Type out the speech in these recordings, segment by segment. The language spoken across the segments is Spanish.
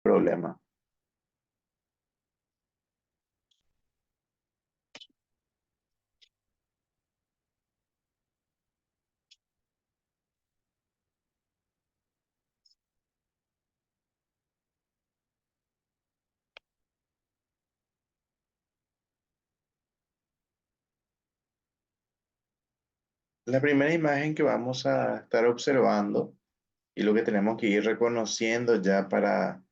problema. La primera imagen que vamos a estar observando y lo que tenemos que ir reconociendo ya para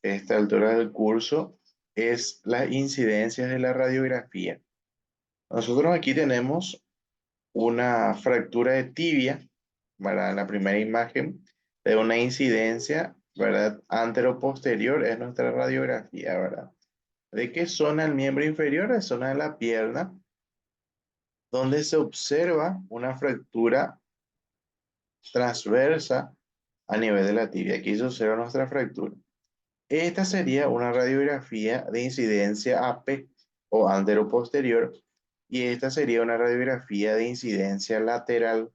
esta altura del curso es las incidencias de la radiografía. Nosotros aquí tenemos una fractura de tibia, ¿verdad? En la primera imagen de una incidencia, ¿verdad? Antero-posterior es nuestra radiografía, ¿verdad? ¿De qué zona el miembro inferior? Es zona de la pierna, donde se observa una fractura transversa a nivel de la tibia. Aquí se observa nuestra fractura. Esta sería una radiografía de incidencia AP o antero-posterior, y esta sería una radiografía de incidencia lateral,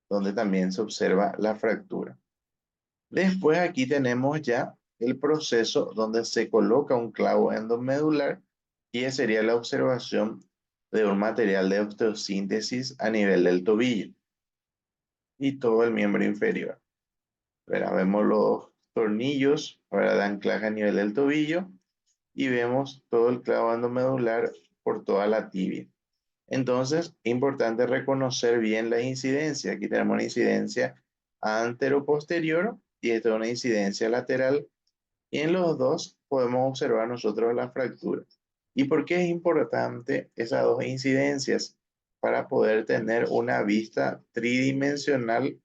donde también se observa la fractura. Después aquí tenemos ya el proceso donde se coloca un clavo endomedular, y esa sería la observación de un material de osteosíntesis a nivel del tobillo y todo el miembro inferior. Verá, vemos los tornillos, ¿verdad?, de anclaje a nivel del tobillo, y vemos todo el clavo endomedular por toda la tibia. Entonces, importante reconocer bien la incidencia. Aquí tenemos una incidencia antero-posterior y esta es una incidencia lateral. Y en los dos podemos observar nosotros la fractura. ¿Y por qué es importante esas dos incidencias? Para poder tener una vista tridimensional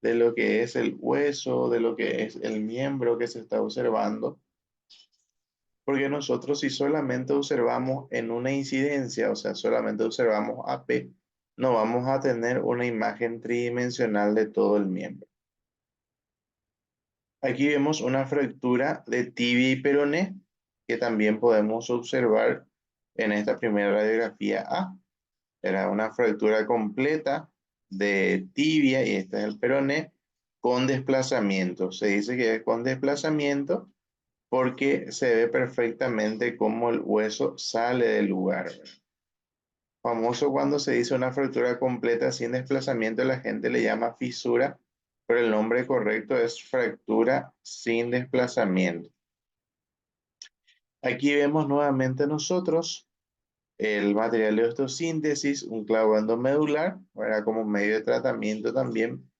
de lo que es el hueso, de lo que es el miembro que se está observando. Porque nosotros si solamente observamos en una incidencia, o sea, solamente observamos AP, no vamos a tener una imagen tridimensional de todo el miembro. Aquí vemos una fractura de tibia y peroné que también podemos observar en esta primera radiografía A. Era una fractura completa de tibia y este es el peroné con desplazamiento. Se dice que es con desplazamiento porque se ve perfectamente cómo el hueso sale del lugar. Famoso cuando se dice una fractura completa sin desplazamiento, la gente le llama fisura, pero el nombre correcto es fractura sin desplazamiento. Aquí vemos nuevamente nosotros el material de osteosíntesis, un clavo endomedular, era como medio de tratamiento también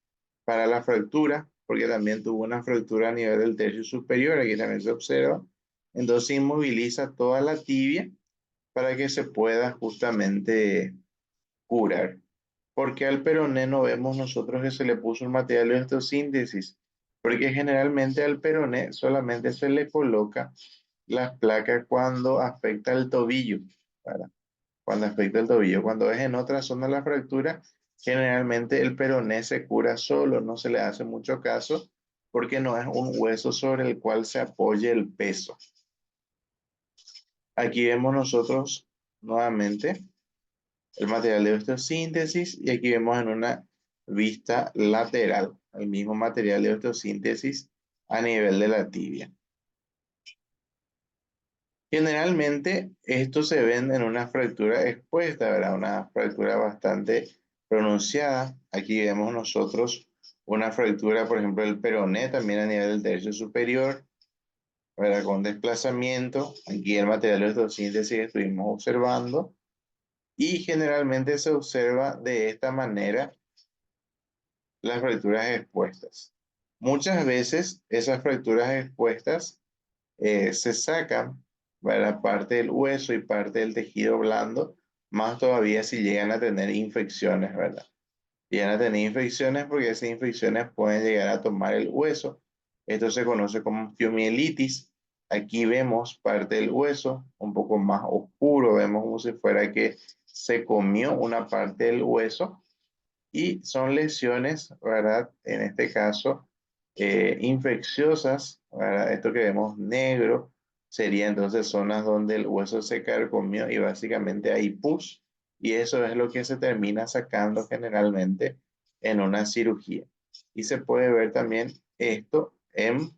para la fractura, porque también tuvo una fractura a nivel del tercio superior, aquí también se observa. Entonces inmoviliza toda la tibia para que se pueda justamente curar. Porque al peroné no vemos nosotros que se le puso un material de osteosíntesis, porque generalmente al peroné solamente se le coloca las placas cuando afecta el tobillo, ¿verdad? Cuando afecta el tobillo. Cuando es en otra zona de la fractura, generalmente el peroné se cura solo, no se le hace mucho caso porque no es un hueso sobre el cual se apoye el peso. Aquí vemos nosotros nuevamente el material de osteosíntesis y aquí vemos en una vista lateral el mismo material de osteosíntesis a nivel de la tibia. Generalmente esto se ven en una fractura expuesta, ¿verdad? Una fractura bastante pronunciada. Aquí vemos nosotros una fractura, por ejemplo, del peroné, también a nivel del tercio superior, ¿verdad? Con desplazamiento. Aquí el material de osteosíntesis que estuvimos observando. Y generalmente se observa de esta manera las fracturas expuestas. Muchas veces esas fracturas expuestas se sacan, ¿verdad?, parte del hueso y parte del tejido blando, más todavía si llegan a tener infecciones, ¿verdad? Llegan a tener infecciones porque esas infecciones pueden llegar a tomar el hueso. Esto se conoce como osteomielitis. Aquí vemos parte del hueso un poco más oscuro, vemos como si fuera que se comió una parte del hueso y son lesiones, ¿verdad? En este caso, infecciosas, ¿verdad? Esto que vemos negro sería entonces zonas donde el hueso se carcomió y básicamente hay pus, y eso es lo que se termina sacando generalmente en una cirugía. Y se puede ver también esto en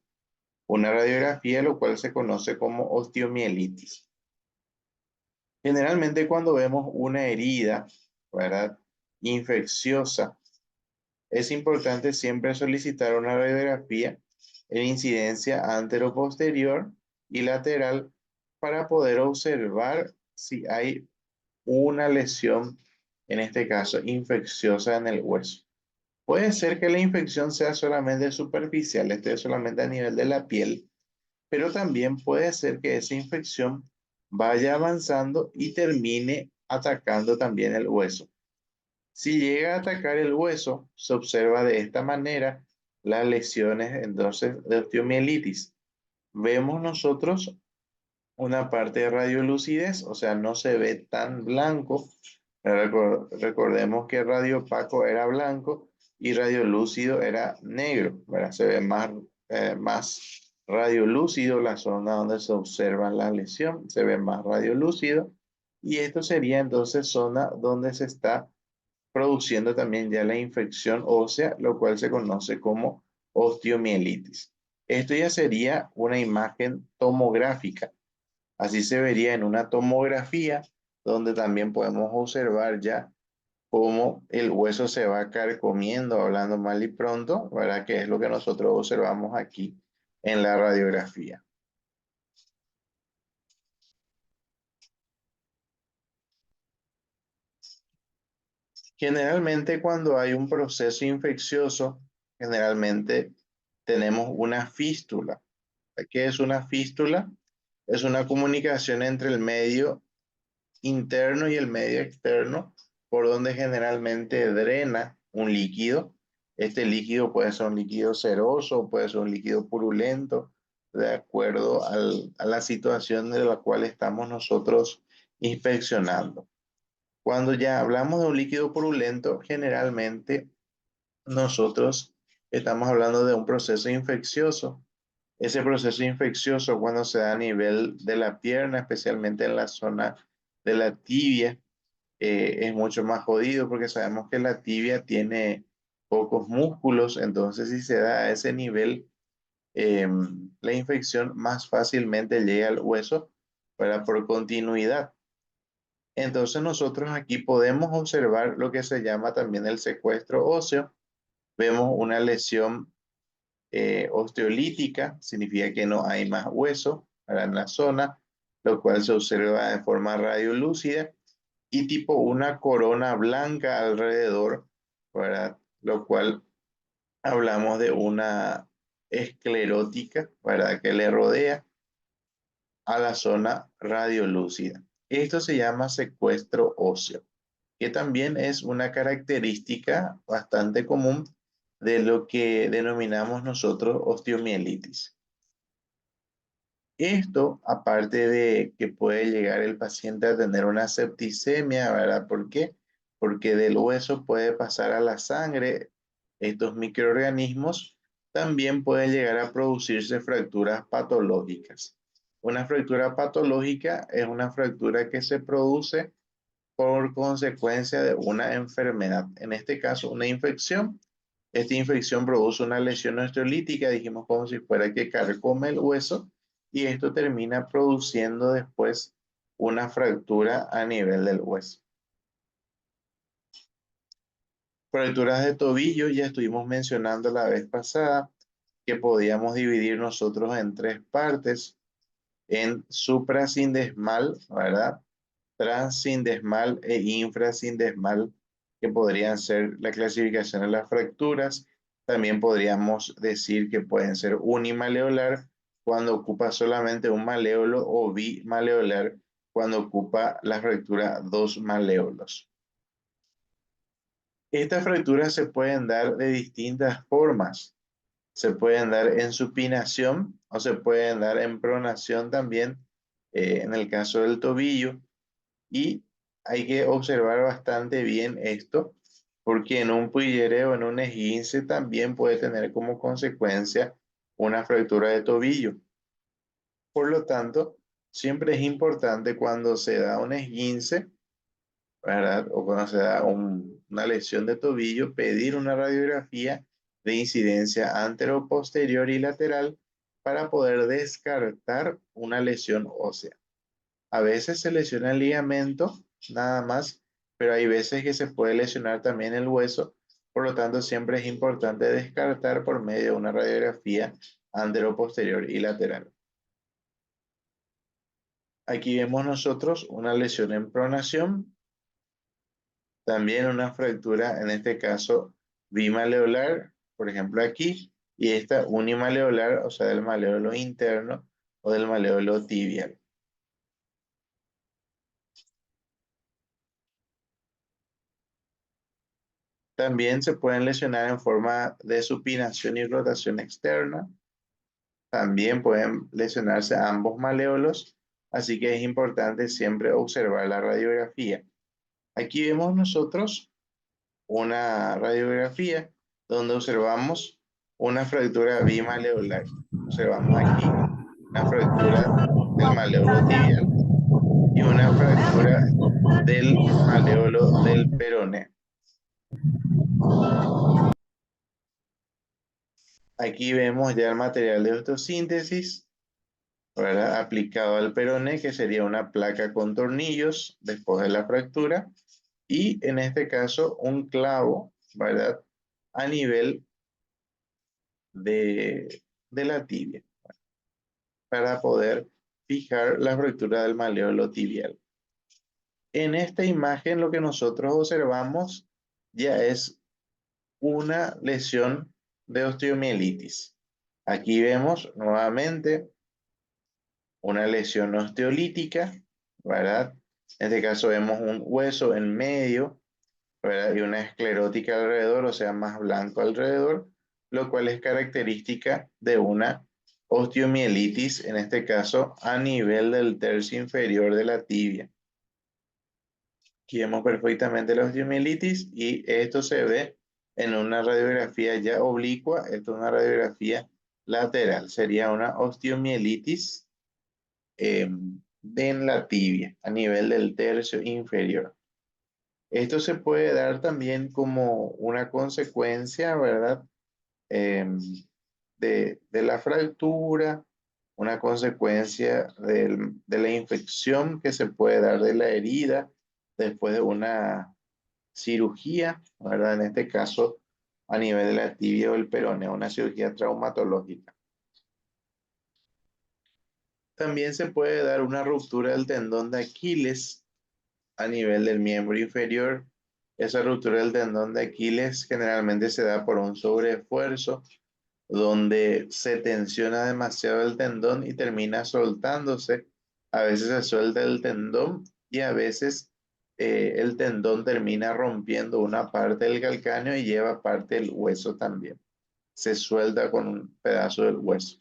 una radiografía, lo cual se conoce como osteomielitis. Generalmente cuando vemos una herida, ¿verdad? Infecciosa, es importante siempre solicitar una radiografía en incidencia anteroposterior y lateral para poder observar si hay una lesión, en este caso infecciosa en el hueso. Puede ser que la infección sea solamente superficial, esté solamente a nivel de la piel, pero también puede ser que esa infección vaya avanzando y termine atacando también el hueso. Si llega a atacar el hueso, se observa de esta manera las lesiones entonces de osteomielitis. Vemos nosotros una parte de radiolucidez, o sea, no se ve tan blanco. Recordemos que radio opaco era blanco y radiolúcido era negro, ¿verdad? Se ve más radiolúcido la zona donde se observa la lesión, se ve más radiolúcido y esto sería entonces zona donde se está produciendo también ya la infección ósea, lo cual se conoce como osteomielitis. Esto ya sería una imagen tomográfica. Así se vería en una tomografía, donde también podemos observar ya cómo el hueso se va carcomiendo, hablando mal y pronto, ¿verdad? Que es lo que nosotros observamos aquí en la radiografía. Generalmente cuando hay un proceso infeccioso, generalmente tenemos una fístula. ¿Qué es una fístula? Es una comunicación entre el medio interno y el medio externo, por donde generalmente drena un líquido. Este líquido puede ser un líquido ceroso, puede ser un líquido purulento, de acuerdo a la situación de la cual estamos nosotros inspeccionando. Cuando ya hablamos de un líquido purulento, generalmente nosotros estamos hablando de un proceso infeccioso. Ese proceso infeccioso cuando se da a nivel de la pierna, especialmente en la zona de la tibia, es mucho más jodido porque sabemos que la tibia tiene pocos músculos, entonces si se da a ese nivel, la infección más fácilmente llega al hueso para por continuidad. Entonces nosotros aquí podemos observar lo que se llama también el secuestro óseo. Vemos una lesión osteolítica, significa que no hay más hueso para en la zona, lo cual se observa de forma radiolúcida y tipo una corona blanca alrededor, ¿verdad? Lo cual hablamos de una esclerótica, ¿verdad? Que le rodea a la zona radiolúcida. Esto se llama secuestro óseo, que también es una característica bastante común de lo que denominamos nosotros osteomielitis. Esto, aparte de que puede llegar el paciente a tener una septicemia, ¿verdad? ¿Por qué? Porque del hueso puede pasar a la sangre estos microorganismos, también puede llegar a producirse fracturas patológicas. Una fractura patológica es una fractura que se produce por consecuencia de una enfermedad, en este caso una infección. Esta infección produce una lesión osteolítica, dijimos como si fuera que carcome el hueso, y esto termina produciendo después una fractura a nivel del hueso. Fracturas de tobillo, ya estuvimos mencionando la vez pasada que podíamos dividir nosotros en tres partes, en suprasindesmal, ¿verdad? Transindesmal e infrasindesmal, que podrían ser la clasificación de las fracturas. También podríamos decir que pueden ser unimaleolar cuando ocupa solamente un maleolo o bimaleolar cuando ocupa la fractura dos maleolos. Estas fracturas se pueden dar de distintas formas. Se pueden dar en supinación o se pueden dar en pronación también, en el caso del tobillo. Y hay que observar bastante bien esto, porque en un o en un esguince también puede tener como consecuencia una fractura de tobillo. Por lo tanto, siempre es importante cuando se da un esguince, ¿verdad? O cuando se da una lesión de tobillo, pedir una radiografía de incidencia antero, posterior y lateral para poder descartar una lesión ósea. A veces se lesiona el ligamento, nada más, pero hay veces que se puede lesionar también el hueso. Por lo tanto, siempre es importante descartar por medio de una radiografía anteroposterior y lateral. Aquí vemos nosotros una lesión en pronación, también una fractura, en este caso bimaleolar, por ejemplo aquí, y esta unimaleolar, o sea, del maleolo interno o del maleolo tibial. También se pueden lesionar en forma de supinación y rotación externa. También pueden lesionarse ambos maleolos, así que es importante siempre observar la radiografía. Aquí vemos nosotros una radiografía donde observamos una fractura bimaleolar. Observamos aquí una fractura del maleolo tibial y una fractura del maleolo del peroné. Aquí vemos ya el material de osteosíntesis, ¿verdad? Aplicado al peroné, que sería una placa con tornillos después de la fractura, y en este caso un clavo, ¿verdad? A nivel de la tibia, para poder fijar la fractura del maleolo tibial. En esta imagen lo que nosotros observamos ya es una lesión de osteomielitis. Aquí vemos nuevamente una lesión osteolítica, ¿verdad? En este caso vemos un hueso en medio, ¿verdad? Y una esclerótica alrededor, o sea, más blanco alrededor, lo cual es característica de una osteomielitis, en este caso a nivel del tercio inferior de la tibia. Aquí vemos perfectamente la osteomielitis y esto se ve en una radiografía ya oblicua, esto es una radiografía lateral, sería una osteomielitis en la tibia, a nivel del tercio inferior. Esto se puede dar también como una consecuencia, ¿verdad? Em, de la fractura, una consecuencia de la infección que se puede dar de la herida después de una cirugía, ¿verdad? En este caso, a nivel de la tibia o el peroné, una cirugía traumatológica. También se puede dar una ruptura del tendón de Aquiles a nivel del miembro inferior. Esa ruptura del tendón de Aquiles generalmente se da por un sobreesfuerzo donde se tensiona demasiado el tendón y termina soltándose. A veces se suelta el tendón y a veces el tendón termina rompiendo una parte del calcáneo y lleva parte del hueso también. Se suelta con un pedazo del hueso.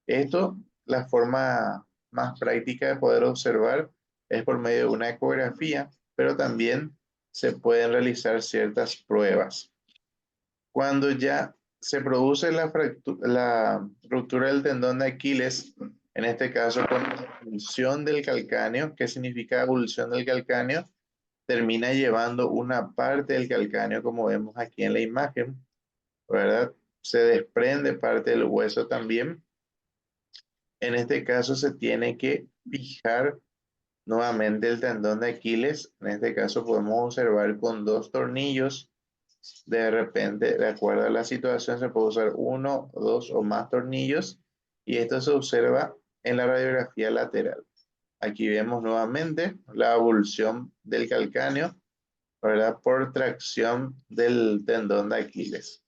Esto, la forma más práctica de poder observar es por medio de una ecografía, pero también se pueden realizar ciertas pruebas. Cuando ya se produce la ruptura del tendón de Aquiles, en este caso con abulsión del calcáneo, ¿qué significa abulsión del calcáneo? Termina llevando una parte del calcáneo, como vemos aquí en la imagen, ¿verdad? Se desprende parte del hueso también. En este caso se tiene que fijar nuevamente el tendón de Aquiles. En este caso podemos observar con dos tornillos. De repente, de acuerdo a la situación, se puede usar uno, dos o más tornillos. Y esto se observa en la radiografía lateral. Aquí vemos nuevamente la avulsión del calcáneo, ¿verdad? Por tracción del tendón de Aquiles.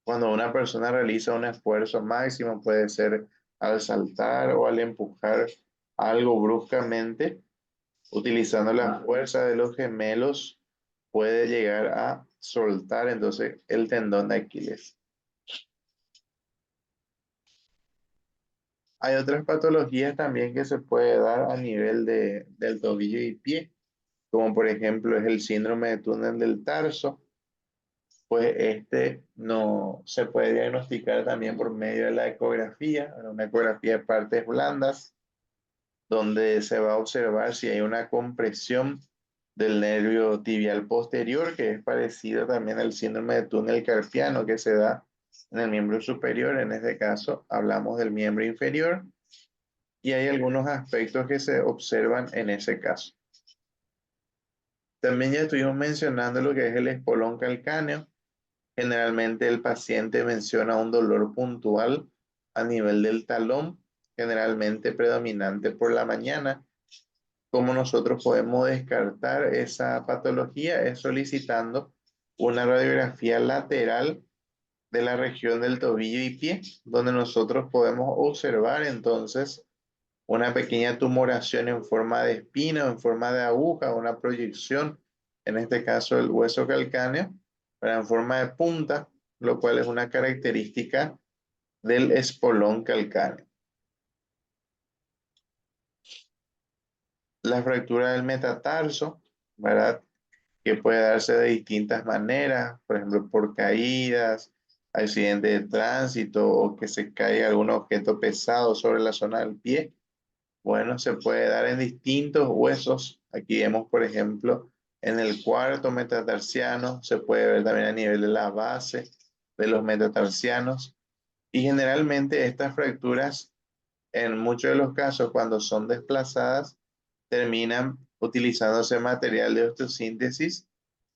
Cuando una persona realiza un esfuerzo máximo, puede ser al saltar o al empujar algo bruscamente, utilizando la fuerza de los gemelos, puede llegar a soltar entonces el tendón de Aquiles. Hay otras patologías también que se puede dar a nivel del tobillo y pie, como por ejemplo es el síndrome de túnel del tarso. Pues este no se puede diagnosticar también por medio de la ecografía, una ecografía de partes blandas, donde se va a observar si hay una compresión del nervio tibial posterior, que es parecido también al síndrome de túnel carpiano que se da En el miembro superior, en este caso, hablamos del miembro inferior y hay algunos aspectos que se observan en ese caso. También ya estuvimos mencionando lo que es el espolón calcáneo. Generalmente el paciente menciona un dolor puntual a nivel del talón, generalmente predominante por la mañana. ¿Cómo nosotros podemos descartar esa patología? Es solicitando una radiografía lateral de la región del tobillo y pie, donde nosotros podemos observar entonces una pequeña tumoración en forma de espina o en forma de aguja, una proyección, en este caso el hueso calcáneo, pero en forma de punta, lo cual es una característica del espolón calcáneo. La fractura del metatarso, ¿verdad? Que puede darse de distintas maneras, por ejemplo, por caídas, accidente de tránsito o que se caiga algún objeto pesado sobre la zona del pie. Bueno, se puede dar en distintos huesos. Aquí vemos, por ejemplo, en el cuarto metatarsiano, se puede ver también a nivel de la base de los metatarsianos. Y generalmente estas fracturas, en muchos de los casos, cuando son desplazadas, terminan utilizándose material de osteosíntesis,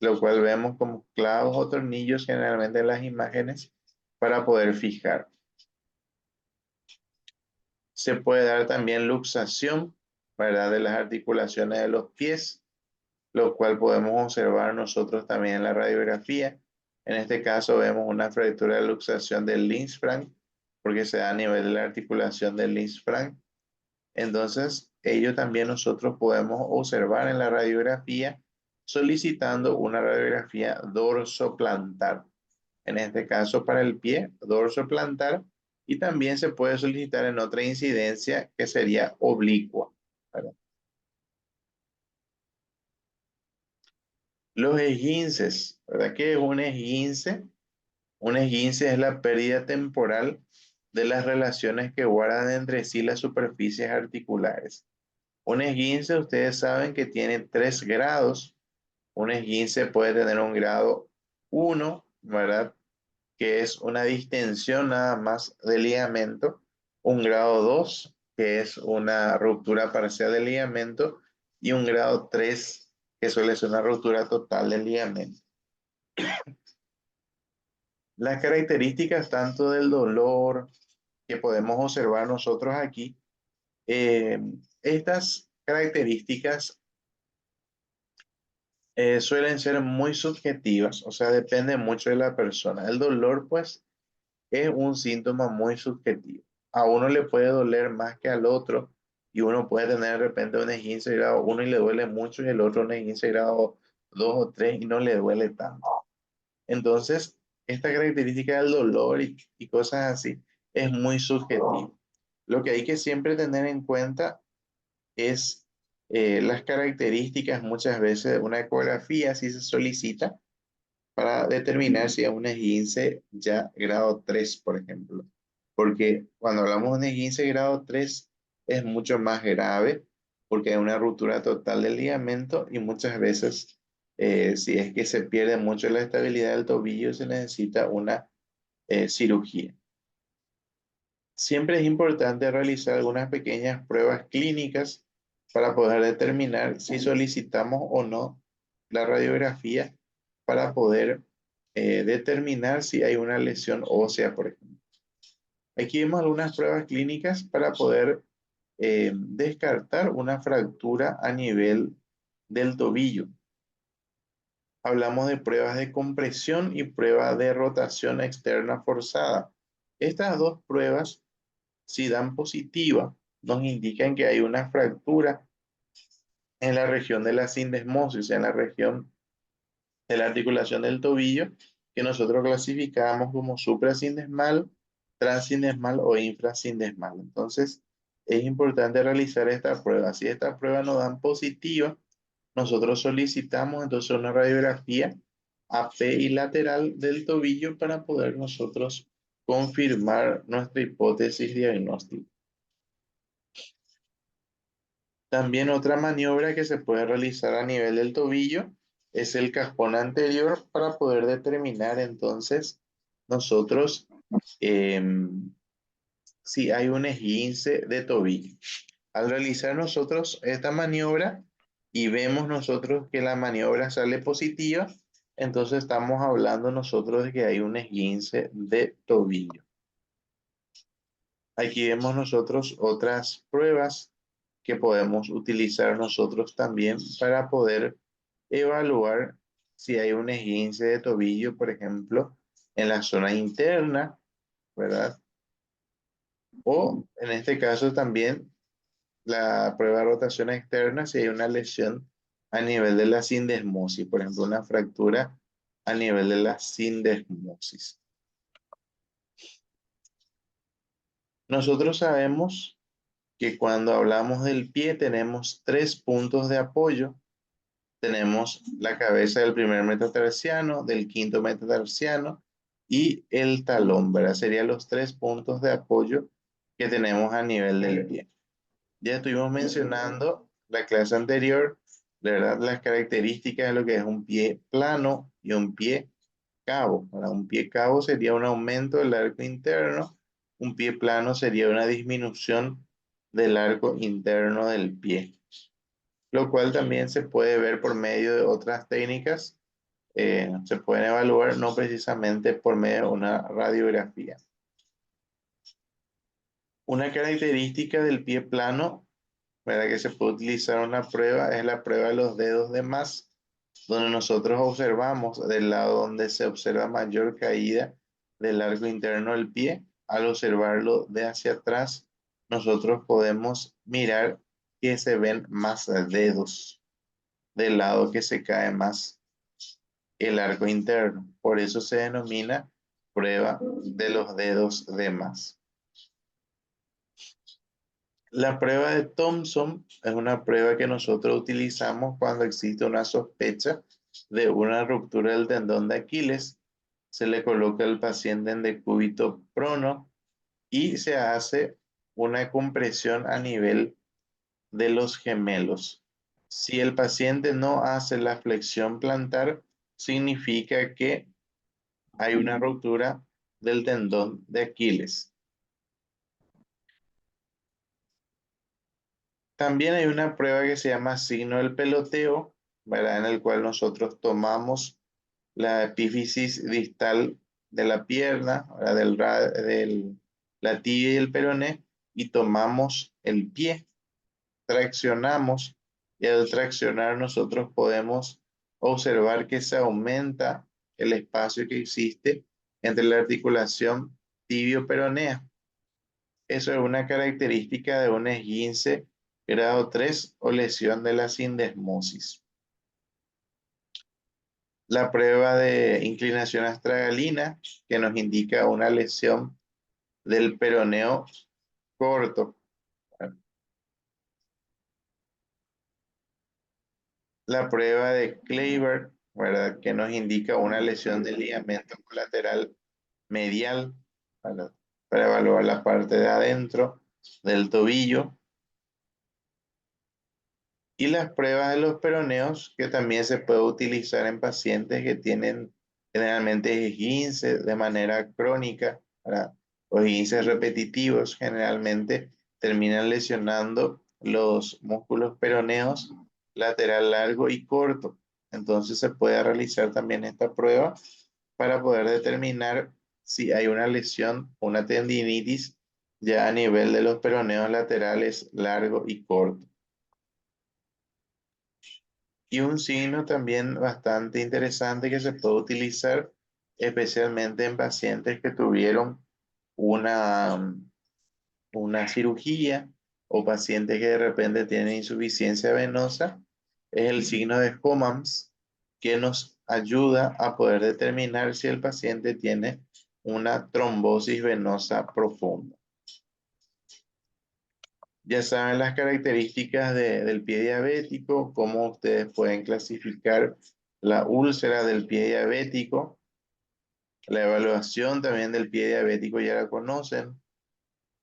lo cual vemos como clavos o tornillos generalmente en las imágenes para poder fijar. Se puede dar también luxación, ¿verdad? De las articulaciones de los pies, lo cual podemos observar nosotros también en la radiografía. En este caso vemos una fractura de luxación del Lindsprang, porque se da a nivel de la articulación del Lindsprang. Entonces, ello también nosotros podemos observar en la radiografía solicitando una radiografía dorsoplantar. En este caso para el pie, dorsoplantar, y también se puede solicitar en otra incidencia que sería oblicua, ¿verdad? Los esguinces, ¿verdad? ¿Qué es un esguince? Un esguince es la pérdida temporal de las relaciones que guardan entre sí las superficies articulares. Un esguince, ustedes saben que tiene 3 grados. Un esguince puede tener un grado 1, ¿verdad? Que es una distensión nada más del ligamento. Un grado 2, que es una ruptura parcial del ligamento. Y un grado 3, que suele ser una ruptura total del ligamento. Las características tanto del dolor que podemos observar nosotros aquí, eh, estas características suelen ser muy subjetivas, o sea, depende mucho de la persona. El dolor, pues, es un síntoma muy subjetivo. A uno le puede doler más que al otro y uno puede tener de repente un esguince grado 1 y le duele mucho y el otro un esguince grado 2 o 3 y no le duele tanto. Entonces, esta característica del dolor y cosas así es muy subjetivo. Lo que hay que siempre tener en cuenta es las características muchas veces de una ecografía, si se solicita, para determinar si es un esguince ya grado 3, por ejemplo. Porque cuando hablamos de un esguince grado 3 es mucho más grave porque hay una ruptura total del ligamento y muchas veces si es que se pierde mucho la estabilidad del tobillo se necesita una cirugía. Siempre es importante realizar algunas pequeñas pruebas clínicas para poder determinar si solicitamos o no la radiografía para poder determinar si hay una lesión ósea, por ejemplo. Aquí vemos algunas pruebas clínicas para poder descartar una fractura a nivel del tobillo. Hablamos de pruebas de compresión y prueba de rotación externa forzada. Estas dos pruebas, si dan positiva, nos indican que hay una fractura en la región de la sindesmosis, en la región de la articulación del tobillo, que nosotros clasificamos como suprasindesmal, transindesmal o infrasindesmal. Entonces, es importante realizar esta prueba. Si esta prueba nos dan positiva, nosotros solicitamos entonces una radiografía AP y lateral del tobillo para poder nosotros confirmar nuestra hipótesis diagnóstica. También otra maniobra que se puede realizar a nivel del tobillo es el cajón anterior para poder determinar entonces nosotros si hay un esguince de tobillo. Al realizar nosotros esta maniobra y vemos nosotros que la maniobra sale positiva, entonces estamos hablando nosotros de que hay un esguince de tobillo. Aquí vemos nosotros otras pruebas que podemos utilizar nosotros también para poder evaluar si hay un esguince de tobillo, por ejemplo, en la zona interna, ¿verdad? O en este caso también la prueba de rotación externa si hay una lesión a nivel de la sindesmosis, por ejemplo, una fractura a nivel de la sindesmosis. Nosotros sabemos que cuando hablamos del pie tenemos 3 puntos de apoyo. Tenemos la cabeza del primer metatarsiano, del quinto metatarsiano y el talón, ¿verdad? Serían los 3 puntos de apoyo que tenemos a nivel del pie. Ya estuvimos mencionando la clase anterior, ¿verdad? Las características de lo que es un pie plano y un pie cabo. ¿Verdad? Un pie cabo sería un aumento del arco interno, un pie plano sería una disminución del arco interno del pie, lo cual también se puede ver por medio de otras técnicas, se pueden evaluar no precisamente por medio de una radiografía. Una característica del pie plano, ¿verdad? Que se puede utilizar una prueba es la prueba de los dedos de más, donde nosotros observamos del lado donde se observa mayor caída del arco interno del pie. Al observarlo de hacia atrás, nosotros podemos mirar que se ven más dedos del lado que se cae más el arco interno. Por eso se denomina prueba de los dedos de más. La prueba de Thompson es una prueba que nosotros utilizamos cuando existe una sospecha de una ruptura del tendón de Aquiles. Se le coloca al paciente en decúbito prono y se hace una compresión a nivel de los gemelos. Si el paciente no hace la flexión plantar, significa que hay una ruptura del tendón de Aquiles. También hay una prueba que se llama signo del peloteo, ¿verdad? En el cual nosotros tomamos la epífisis distal de la pierna, ¿verdad? La tibia y el peroné, y tomamos el pie, traccionamos, y al traccionar nosotros podemos observar que se aumenta el espacio que existe entre la articulación tibio-peronea. Eso es una característica de un esguince grado 3 o lesión de la sindesmosis. La prueba de inclinación astragalina, que nos indica una lesión del peroneo corto. La prueba de Kleiber, ¿verdad? Que nos indica una lesión del ligamento colateral medial, ¿verdad? Para evaluar la parte de adentro del tobillo. Y las pruebas de los peroneos, que también se puede utilizar en pacientes que tienen generalmente esguince de manera crónica, ¿verdad? Los esguinces repetitivos generalmente terminan lesionando los músculos peroneos lateral largo y corto. Entonces se puede realizar también esta prueba para poder determinar si hay una lesión, una tendinitis ya a nivel de los peroneos laterales largo y corto. Y un signo también bastante interesante que se puede utilizar especialmente en pacientes que tuvieron una, una cirugía o pacientes que de repente tienen insuficiencia venosa, es el signo de Homans, que nos ayuda a poder determinar si el paciente tiene una trombosis venosa profunda. Ya saben las características del pie diabético, cómo ustedes pueden clasificar la úlcera del pie diabético. La evaluación también del pie diabético ya la conocen.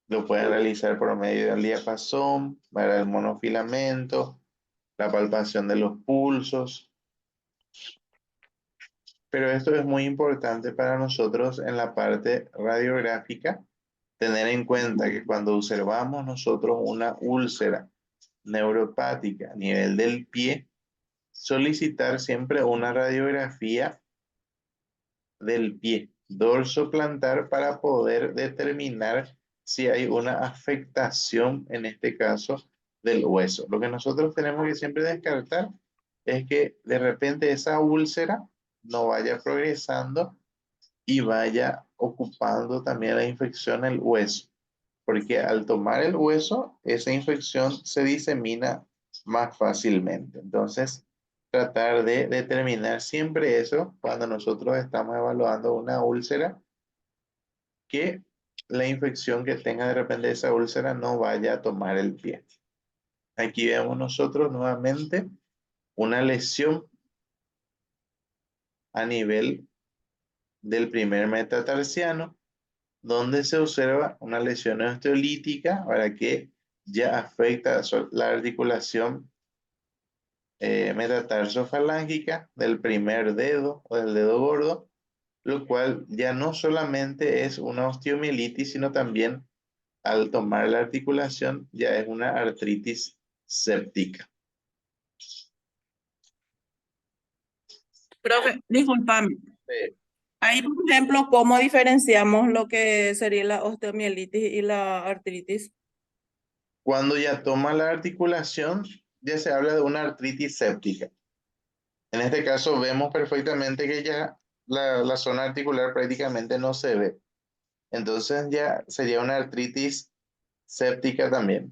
Lo pueden realizar por medio del diapasón, para el monofilamento, la palpación de los pulsos. Pero esto es muy importante para nosotros en la parte radiográfica, tener en cuenta que cuando observamos nosotros una úlcera neuropática a nivel del pie, solicitar siempre una radiografía del pie dorso plantar para poder determinar si hay una afectación, en este caso, del hueso. Lo que nosotros tenemos que siempre descartar es que de repente esa úlcera no vaya progresando y vaya ocupando también la infección el hueso, porque al tomar el hueso, esa infección se disemina más fácilmente. Entonces, tratar de determinar siempre eso cuando nosotros estamos evaluando una úlcera, que la infección que tenga de repente esa úlcera no vaya a tomar el pie. Aquí vemos nosotros nuevamente una lesión a nivel del primer metatarsiano, donde se observa una lesión osteolítica para que ya afecta la articulación metatarso-falángica del primer dedo o del dedo gordo, lo cual ya no solamente es una osteomielitis, sino también al tomar la articulación ya es una artritis séptica. Profe, discúlpame. Eh, Ahí, por ejemplo, ¿cómo diferenciamos lo que sería la osteomielitis y la artritis? Cuando ya toma la articulación, ya se habla de una artritis séptica. En este caso vemos perfectamente que ya la zona articular prácticamente no se ve. Entonces ya sería una artritis séptica también.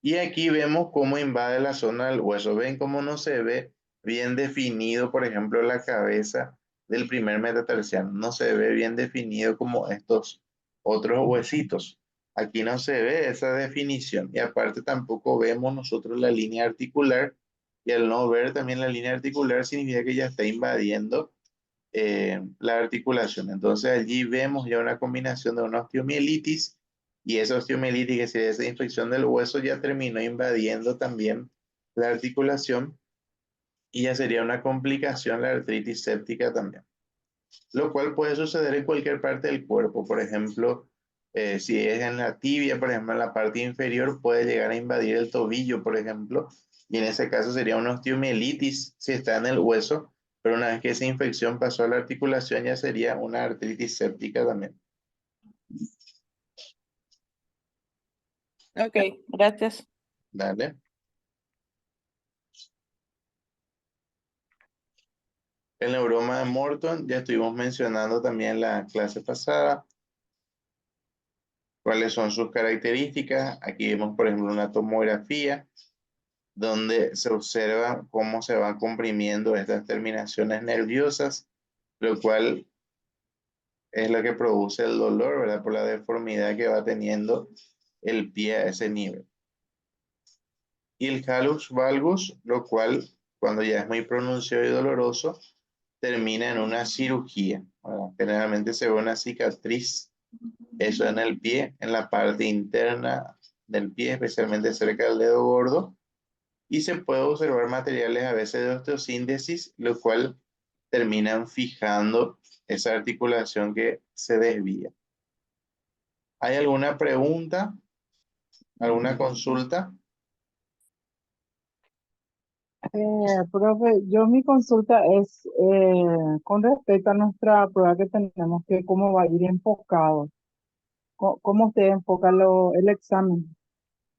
Y aquí vemos cómo invade la zona del hueso. Ven cómo no se ve bien definido, por ejemplo, la cabeza del primer metatarsiano. No se ve bien definido como estos otros huesitos. Aquí no se ve esa definición. Y aparte tampoco vemos nosotros la línea articular. Y al no ver también la línea articular significa que ya está invadiendo la articulación. Entonces allí vemos ya una combinación de una osteomielitis, y esa osteomielitis, que sería esa infección del hueso, ya terminó invadiendo también la articulación y ya sería una complicación la artritis séptica también. Lo cual puede suceder en cualquier parte del cuerpo. Por ejemplo, si es en la tibia, por ejemplo, en la parte inferior puede llegar a invadir el tobillo, por ejemplo, y en ese caso sería una osteomielitis si está en el hueso, pero una vez que esa infección pasó a la articulación ya sería una artritis séptica también. Ok, gracias. Dale. El neuroma de Morton, ya estuvimos mencionando también la clase pasada. ¿Cuáles son sus características? Aquí vemos, por ejemplo, una tomografía donde se observa cómo se van comprimiendo estas terminaciones nerviosas, lo cual es lo que produce el dolor, ¿verdad? Por la deformidad que va teniendo el pie a ese nivel. Y el hallux valgus, lo cual, cuando ya es muy pronunciado y doloroso, termina en una cirugía, ¿verdad? Generalmente se ve una cicatriz, eso en el pie, en la parte interna del pie, especialmente cerca del dedo gordo, y se puede observar materiales a veces de osteosíntesis, lo cual terminan fijando esa articulación que se desvía. ¿Hay alguna pregunta? ¿Alguna consulta? Profe, yo mi consulta es con respecto a nuestra prueba que tenemos, que cómo va a ir enfocado, cómo usted enfoca el examen.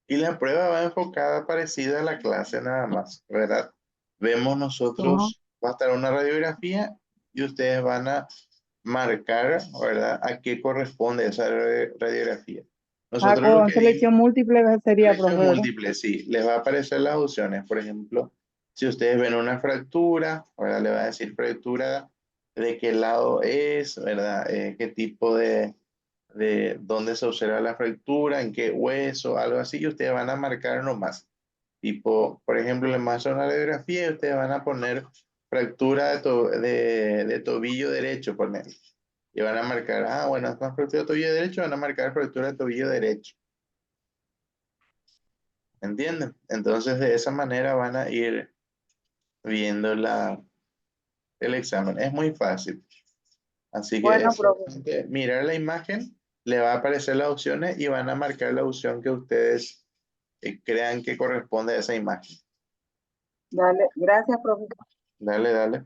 Y la prueba va enfocada parecida a la clase nada más, ¿verdad? Vemos ¿Cómo? nosotros, va a estar una radiografía y ustedes van a marcar, ¿verdad? A qué corresponde esa radiografía. Ah, Nosotros lo con que dimos, selección múltiple sería, selección profe, ¿verdad? múltiple, sí, les va a aparecer las opciones. Por ejemplo, si ustedes ven una fractura, ¿verdad? Le va a decir fractura de qué lado es, ¿verdad? Qué tipo de dónde se observa la fractura, en qué hueso, algo así, y ustedes van a marcar nomás. Tipo, por ejemplo, les muestro una radiografía y ustedes van a poner fractura de tobillo derecho, poner. Y van a marcar, ah, bueno, es una fractura de tobillo derecho, van a marcar fractura de tobillo derecho. ¿Entienden? Entonces, de esa manera van a ir viendo el examen. Es muy fácil. Así que Bueno, es profe, solamente mirar la imagen, le va a aparecer las opciones y van a marcar la opción que ustedes crean que corresponde a esa imagen. dale, gracias, profe. Dale, dale.